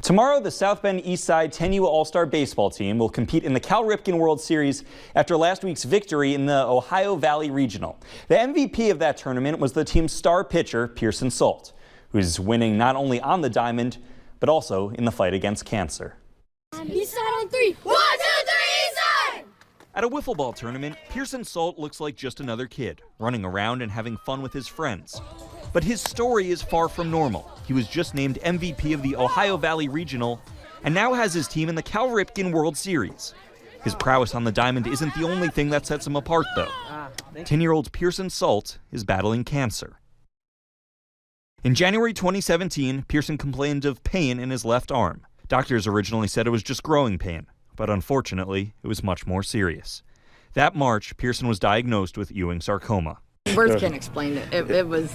Tomorrow, the South Bend Eastside 10U All-Star Baseball team will compete in the Cal Ripken World Series after last week's victory in the Ohio Valley Regional. The MVP of that tournament was the team's star pitcher, Pierson Sult, who's winning not only on the diamond, but also in the fight against cancer. Eastside on three. 1, 2, 3, Eastside! At a wiffle ball tournament, Pierson Sult looks like just another kid, running around and having fun with his friends. But his story is far from normal. He was just named MVP of the Ohio Valley Regional and now has his team in the Cal Ripken World Series. His prowess on the diamond isn't the only thing that sets him apart, though. 10-year-old Pierson Sult is battling cancer. In January 2017, Pierson complained of pain in his left arm. Doctors originally said it was just growing pain, but unfortunately, it was much more serious. That March, Pierson was diagnosed with Ewing sarcoma. Words can't explain it. It was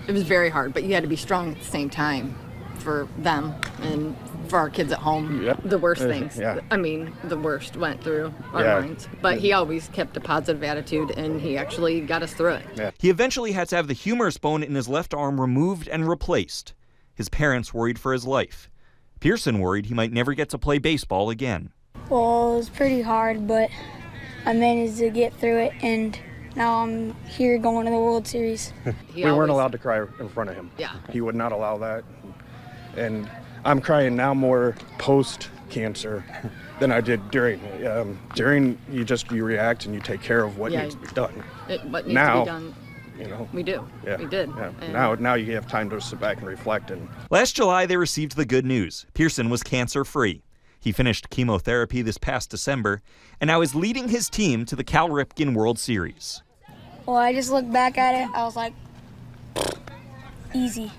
very hard, but you had to be strong at the same time for them and for our kids at home. Yep. The worst things. Yeah. I mean, the worst went through our minds. But he always kept a positive attitude, and he actually got us through it. Yeah. He eventually had to have the humerus bone in his left arm removed and replaced. His parents worried for his life. Pierson worried he might never get to play baseball again. Well, it was pretty hard, but I managed to get through it, and now I'm here going to the World Series. We weren't allowed to cry in front of him. Yeah. He would not allow that. And I'm crying now more post-cancer than I did during. During, you react and you take care of what needs to be done. What needs now, to be done, you know, we do. Yeah, we did. Yeah. Now you have time to sit back and reflect. And Last July, they received the good news. Pierson was cancer-free. He finished chemotherapy this past December and now is leading his team to the Cal Ripken World Series. Well, I just looked back at it, I was like, easy.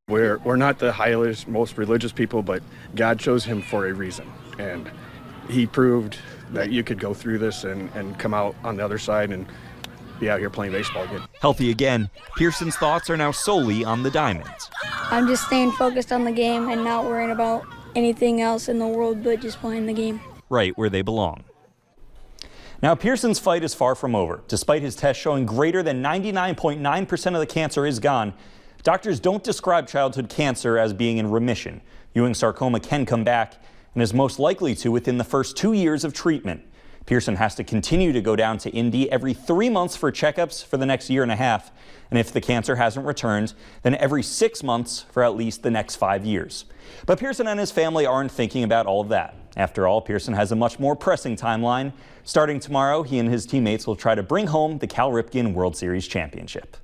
we're not the highest, most religious people, but God chose him for a reason. And he proved that you could go through this and come out on the other side and be out here playing baseball again. Healthy again, Pierson's thoughts are now solely on the diamonds. I'm just staying focused on the game and not worrying about anything else in the world but just playing the game. Right where they belong. Now, Pierson's fight is far from over. Despite his test showing greater than 99.9% of the cancer is gone, doctors don't describe childhood cancer as being in remission. Ewing sarcoma can come back and is most likely to within the first 2 years of treatment. Pierson has to continue to go down to Indy every 3 months for checkups for the next year and a half. And if the cancer hasn't returned, then every 6 months for at least the next 5 years. But Pierson and his family aren't thinking about all of that. After all, Pierson has a much more pressing timeline. Starting tomorrow, he and his teammates will try to bring home the Cal Ripken World Series championship.